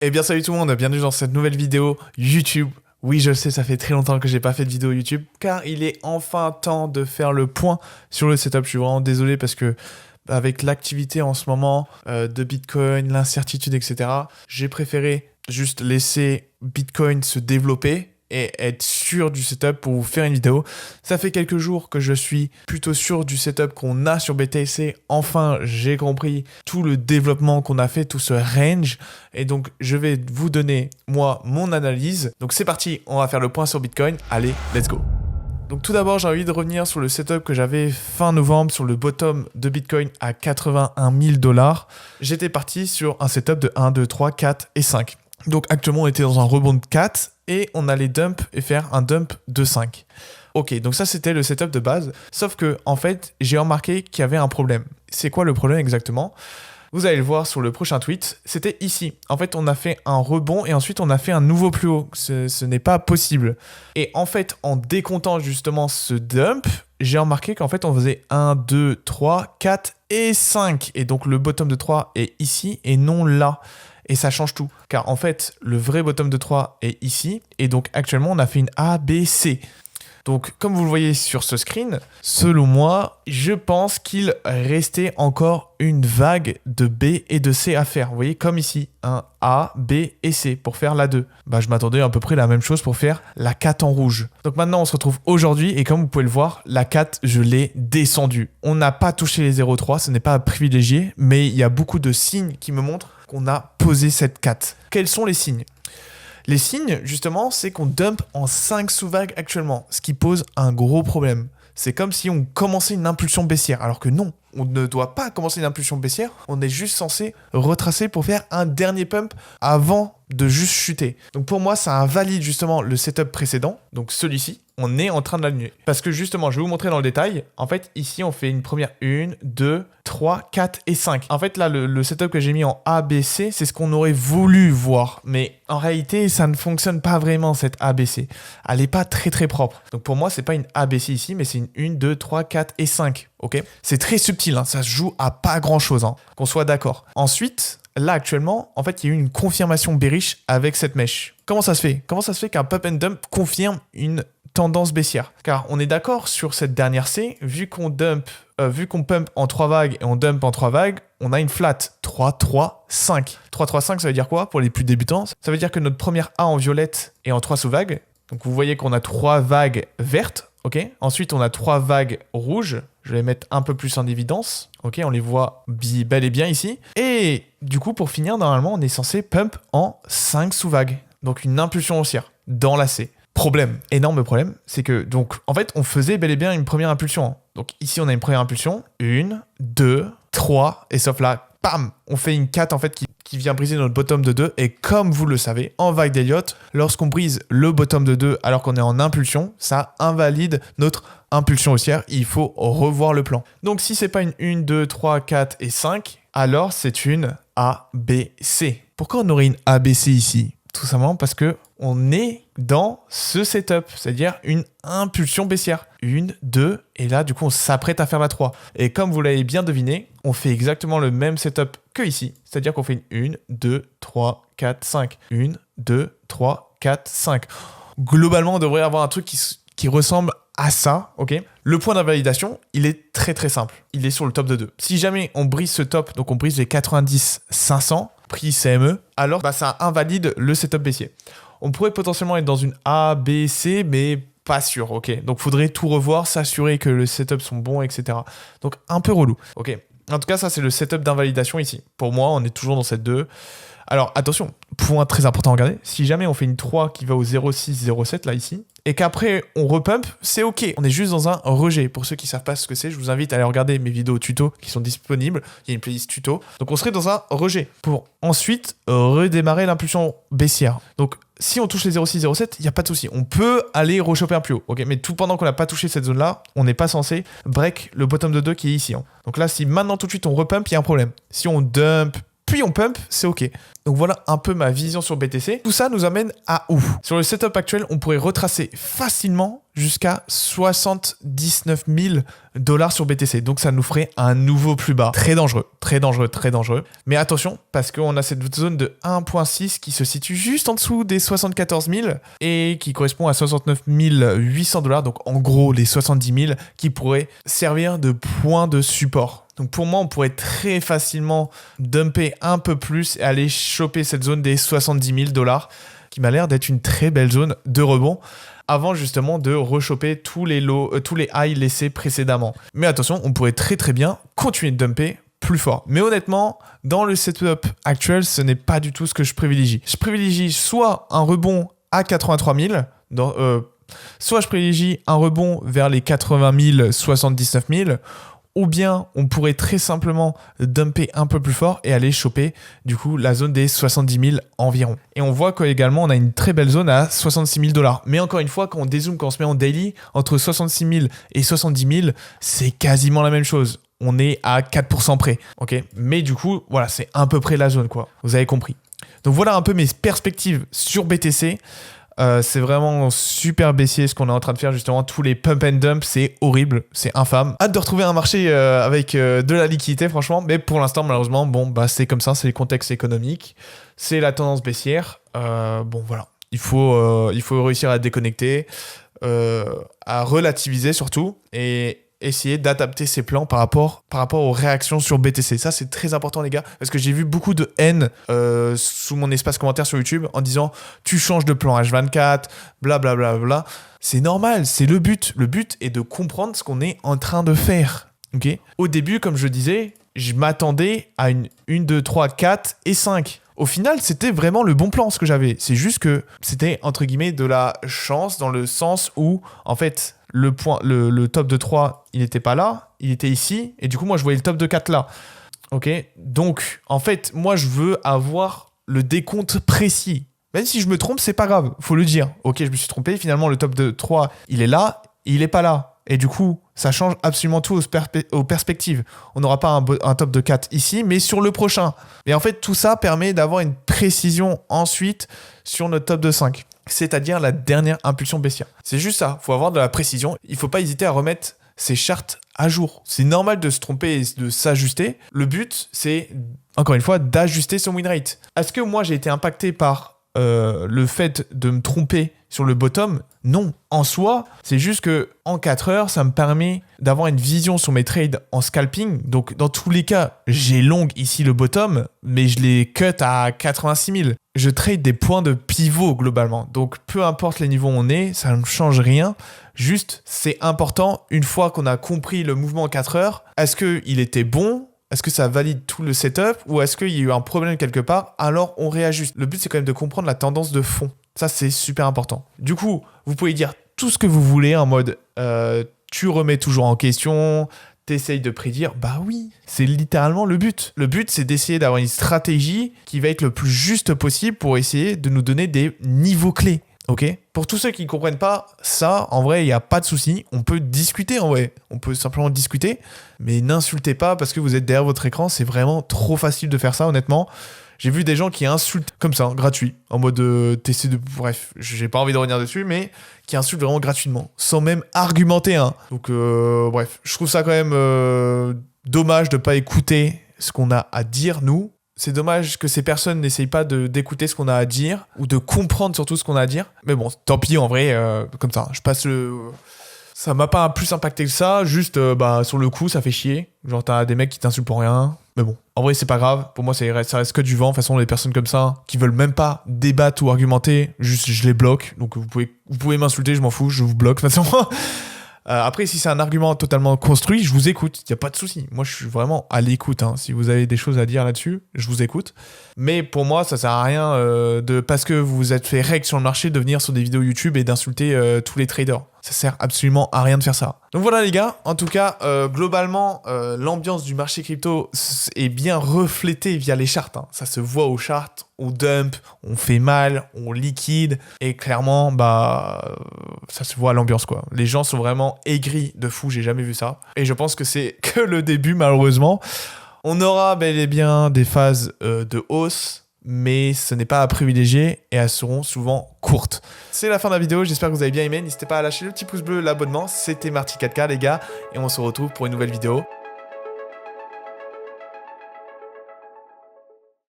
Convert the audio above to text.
Eh bien salut tout le monde, bienvenue dans cette nouvelle vidéo YouTube. Oui, je sais, ça fait très longtemps que j'ai pas fait de vidéo YouTube, car il est enfin temps de faire le point sur le setup. Je suis vraiment désolé parce que avec l'activité en ce moment de Bitcoin, l'incertitude, etc., j'ai préféré juste laisser Bitcoin se développer et être sûr du setup pour vous faire une vidéo. Ça fait quelques jours que je suis plutôt sûr du setup qu'on a sur BTC. Enfin, j'ai compris tout le développement qu'on a fait, tout ce range. Et donc, je vais vous donner, moi, mon analyse. Donc, c'est parti, on va faire le point sur Bitcoin. Allez, let's go. Donc tout d'abord, j'ai envie de revenir sur le setup que j'avais fin novembre sur le bottom de Bitcoin à 81 000 $. J'étais parti sur un setup de 1, 2, 3, 4 et 5. Donc actuellement, on était dans un rebond de 4 et on allait dump et faire un dump de 5. Ok, donc ça c'était le setup de base. Sauf que en fait, j'ai remarqué qu'il y avait un problème. C'est quoi le problème exactement ? Vous allez le voir sur le prochain tweet, c'était ici. En fait, on a fait un rebond et ensuite on a fait un nouveau plus haut. Ce n'est pas possible. Et en fait, en décomptant justement ce dump, j'ai remarqué qu'en fait, on faisait 1, 2, 3, 4 et 5. Et donc, le bottom de 3 est ici et non là. Et ça change tout. Car en fait, le vrai bottom de 3 est ici. Et donc, actuellement, on a fait une A, B, C. Donc, comme vous le voyez sur ce screen, selon moi, je pense qu'il restait encore une vague de B et de C à faire. Vous voyez, comme ici, un A, B et C pour faire la 2. Bah, je m'attendais à peu près la même chose pour faire la 4 en rouge. Donc maintenant, on se retrouve aujourd'hui et comme vous pouvez le voir, la 4, je l'ai descendue. On n'a pas touché les 0,3, ce n'est pas privilégié, mais il y a beaucoup de signes qui me montrent qu'on a posé cette 4. Quels sont les signes ? Les signes, justement, c'est qu'on dump en 5 sous-vagues actuellement, ce qui pose un gros problème. C'est comme si on commençait une impulsion baissière, alors que non, on ne doit pas commencer une impulsion baissière, on est juste censé retracer pour faire un dernier pump avant de juste chuter. Donc pour moi, ça invalide justement le setup précédent, donc celui-ci, on est en train de l'annuler. Parce que justement, je vais vous montrer dans le détail, en fait, ici, on fait une première 1, 2, 3, 4 et 5. En fait, là, le setup que j'ai mis en A, B, C, c'est ce qu'on aurait voulu voir. Mais en réalité, ça ne fonctionne pas vraiment, cette A, B, C. Elle n'est pas très, très propre. Donc pour moi, c'est pas une A, B, C ici, mais c'est une 1, 2, 3, 4 et 5. Ok ? C'est très subtil, hein, ça se joue à pas grand-chose, hein, qu'on soit d'accord. Ensuite, là, actuellement, en fait, il y a eu une confirmation bearish avec cette mèche. Comment ça se fait ? Comment ça se fait qu'un pump and dump confirme une tendance baissière ? Car on est d'accord sur cette dernière C, vu qu'on pump en 3 vagues et on dump en 3 vagues, on a une flat 3, 3, 5. 3, 3, 5, ça veut dire quoi pour les plus débutants ? Ça veut dire que notre première A en violette est en 3 sous-vagues. Donc vous voyez qu'on a 3 vagues vertes. Ok. Ensuite, on a 3 vagues rouges. Je vais les mettre un peu plus en évidence. Ok, on les voit bel et bien ici. Et du coup, pour finir, normalement, on est censé pump en 5 sous-vagues. Donc une impulsion haussière dans la C. Problème, énorme problème, c'est que, donc, en fait, on faisait bel et bien une première impulsion. Hein. Donc ici, on a une première impulsion. 1, 2, 3, et sauf là, bam, on fait une 4 en fait qui vient briser notre bottom de 2. Et comme vous le savez, en vague d'Elliott, lorsqu'on brise le bottom de 2 alors qu'on est en impulsion, ça invalide notre impulsion haussière. Il faut revoir le plan. Donc si c'est pas une 1, 2, 3, 4 et 5, alors c'est une ABC. Pourquoi on aurait une ABC ici ? Tout simplement parce que on est dans ce setup, c'est-à-dire une impulsion baissière. 1, 2, et là, du coup, on s'apprête à faire la 3. Et comme vous l'avez bien deviné, on fait exactement le même setup que ici, c'est-à-dire qu'on fait une 1, 2, 3, 4, 5. 1, 2, 3, 4, 5. Globalement, on devrait avoir un truc qui ressemble à ça, ok ? Le point d'invalidation, il est très très simple. Il est sur le top de 2. Si jamais on brise ce top, donc on brise les 90, 500, prix CME, alors ça invalide le setup baissier. On pourrait potentiellement être dans une A, B, C, mais pas sûr, ok. Donc faudrait tout revoir, s'assurer que le setup sont bons, etc. Donc un peu relou, ok. En tout cas, ça c'est le setup d'invalidation ici. Pour moi, on est toujours dans cette 2. Alors attention, point très important à regarder, si jamais on fait une 3 qui va au 0,6, 0,7 là ici, et qu'après on repump, c'est ok. On est juste dans un rejet. Pour ceux qui ne savent pas ce que c'est, je vous invite à aller regarder mes vidéos tuto qui sont disponibles. Il y a une playlist tuto. Donc on serait dans un rejet pour ensuite redémarrer l'impulsion baissière. Donc si on touche les 0,6, 0,7, il n'y a pas de souci. On peut aller rechoper un plus haut. Ok, mais tout pendant qu'on n'a pas touché cette zone-là, on n'est pas censé break le bottom de 2 qui est ici. Hein. Donc là, si maintenant tout de suite on repump, il y a un problème. Si on dump puis on pump, c'est ok. Donc voilà un peu ma vision sur BTC. Tout ça nous amène à où? Sur le setup actuel, on pourrait retracer facilement jusqu'à 79 000 $ sur BTC. Donc ça nous ferait un nouveau plus bas. Très dangereux, très dangereux, très dangereux. Mais attention, parce qu'on a cette zone de 1.6 qui se situe juste en dessous des 74 000 et qui correspond à 69 800 $. Donc en gros, les 70 000 qui pourraient servir de point de support. Donc pour moi, on pourrait très facilement dumper un peu plus et aller choper cette zone des 70 000 $, qui m'a l'air d'être une très belle zone de rebond, avant justement de rechoper tous les highs laissés précédemment. Mais attention, on pourrait très très bien continuer de dumper plus fort. Mais honnêtement, dans le setup actuel, ce n'est pas du tout ce que je privilégie. Je privilégie soit un rebond à 83 000, soit je privilégie un rebond vers les 80 000, 79 000, ou bien on pourrait très simplement dumper un peu plus fort et aller choper du coup la zone des 70 000 environ. Et on voit qu'également on a une très belle zone à 66 000 $. Mais encore une fois, quand on dézoome, quand on se met en daily, entre 66 000 et 70 000, c'est quasiment la même chose. On est à 4% près, ok? Mais du coup, voilà, c'est à peu près la zone, quoi. Vous avez compris. Donc voilà un peu mes perspectives sur BTC. C'est vraiment super baissier ce qu'on est en train de faire, justement. Tous les pump and dump, c'est horrible, c'est infâme. Hâte de retrouver un marché avec de la liquidité, franchement. Mais pour l'instant, malheureusement, bon, bah, c'est comme ça, c'est le contexte économique, c'est la tendance baissière. Bon, voilà. Il faut réussir à déconnecter, à relativiser surtout, et essayer d'adapter ses plans par rapport aux réactions sur BTC. Ça, c'est très important, les gars, parce que j'ai vu beaucoup de haine sous mon espace commentaire sur YouTube en disant « Tu changes de plan H24, blablabla. » C'est normal, c'est le but. Le but est de comprendre ce qu'on est en train de faire. Okay. Au début, comme je disais, je m'attendais à une 1, 2, 3, 4 et 5. Au final, c'était vraiment le bon plan, ce que j'avais. C'est juste que c'était, entre guillemets, de la chance, dans le sens où, en fait, le top de 3, il n'était pas là, il était ici, et du coup, moi, je voyais le top de 4 là. Ok. Donc, en fait, moi, je veux avoir le décompte précis. Même si je me trompe, c'est pas grave, faut le dire. Ok, je me suis trompé, finalement, le top de 3, il est là, et il est pas là. Et du coup, ça change absolument tout aux perspectives. On n'aura pas un top de 4 ici, mais sur le prochain. Et en fait, tout ça permet d'avoir une précision ensuite sur notre top de 5. C'est-à-dire la dernière impulsion baissière. C'est juste ça, il faut avoir de la précision. Il ne faut pas hésiter à remettre ses charts à jour. C'est normal de se tromper et de s'ajuster. Le but, c'est, encore une fois, d'ajuster son win rate. Est-ce que moi, j'ai été impacté par le fait de me tromper sur le bottom? Non. En soi, c'est juste que en 4 heures, ça me permet d'avoir une vision sur mes trades en scalping. Donc, dans tous les cas, j'ai long ici le bottom, mais je l'ai cut à 86 000. Je trade des points de pivot globalement. Donc, peu importe les niveaux où on est, ça ne change rien. Juste, c'est important, une fois qu'on a compris le mouvement en 4 heures, est-ce qu'il était bon ? Est-ce que ça valide tout le setup ou est-ce qu'il y a eu un problème quelque part? Alors on réajuste. Le but, c'est quand même de comprendre la tendance de fond. Ça, c'est super important. Du coup, vous pouvez dire tout ce que vous voulez en mode tu remets toujours en question, t'essayes de prédire. Bah oui, c'est littéralement le but. Le but, c'est d'essayer d'avoir une stratégie qui va être le plus juste possible pour essayer de nous donner des niveaux clés. Ok. Pour tous ceux qui ne comprennent pas ça, en vrai, il n'y a pas de souci. On peut discuter en vrai. On peut simplement discuter, mais n'insultez pas parce que vous êtes derrière votre écran. C'est vraiment trop facile de faire ça, honnêtement. J'ai vu des gens qui insultent comme ça, gratuit, en mode TC de... Bref, j'ai pas envie de revenir dessus, mais qui insultent vraiment gratuitement, sans même argumenter. Hein. Donc, bref, je trouve ça quand même dommage de ne pas écouter ce qu'on a à dire, nous. C'est dommage que ces personnes n'essayent pas d'écouter ce qu'on a à dire ou de comprendre surtout ce qu'on a à dire. Mais bon, tant pis, en vrai, comme ça, je passe le... Ça m'a pas plus impacté que ça, juste sur le coup, ça fait chier. Genre, t'as des mecs qui t'insultent pour rien. Mais bon, en vrai, c'est pas grave. Pour moi, ça reste que du vent. De toute façon, les personnes comme ça, qui veulent même pas débattre ou argumenter, juste je les bloque. Donc, vous pouvez m'insulter, je m'en fous, je vous bloque. De toute façon... Après, si c'est un argument totalement construit, je vous écoute. Il n'y a pas de souci. Moi, je suis vraiment à l'écoute. Hein. Si vous avez des choses à dire là-dessus, je vous écoute. Mais pour moi, ça sert à rien parce que vous vous êtes fait règle sur le marché de venir sur des vidéos YouTube et d'insulter tous les traders. Ça sert absolument à rien de faire ça. Donc voilà les gars, en tout cas, globalement, l'ambiance du marché crypto est bien reflétée via les charts. Hein. Ça se voit aux charts, on dump, on fait mal, on liquide. Et clairement, ça se voit à l'ambiance quoi. Les gens sont vraiment aigris de fou, j'ai jamais vu ça. Et je pense que c'est que le début malheureusement. On aura bel et bien des phases de hausse, mais ce n'est pas à privilégier et elles seront souvent courtes. C'est la fin de la vidéo, j'espère que vous avez bien aimé. N'hésitez pas à lâcher le petit pouce bleu, l'abonnement. C'était Marty 4K les gars, et on se retrouve pour une nouvelle vidéo.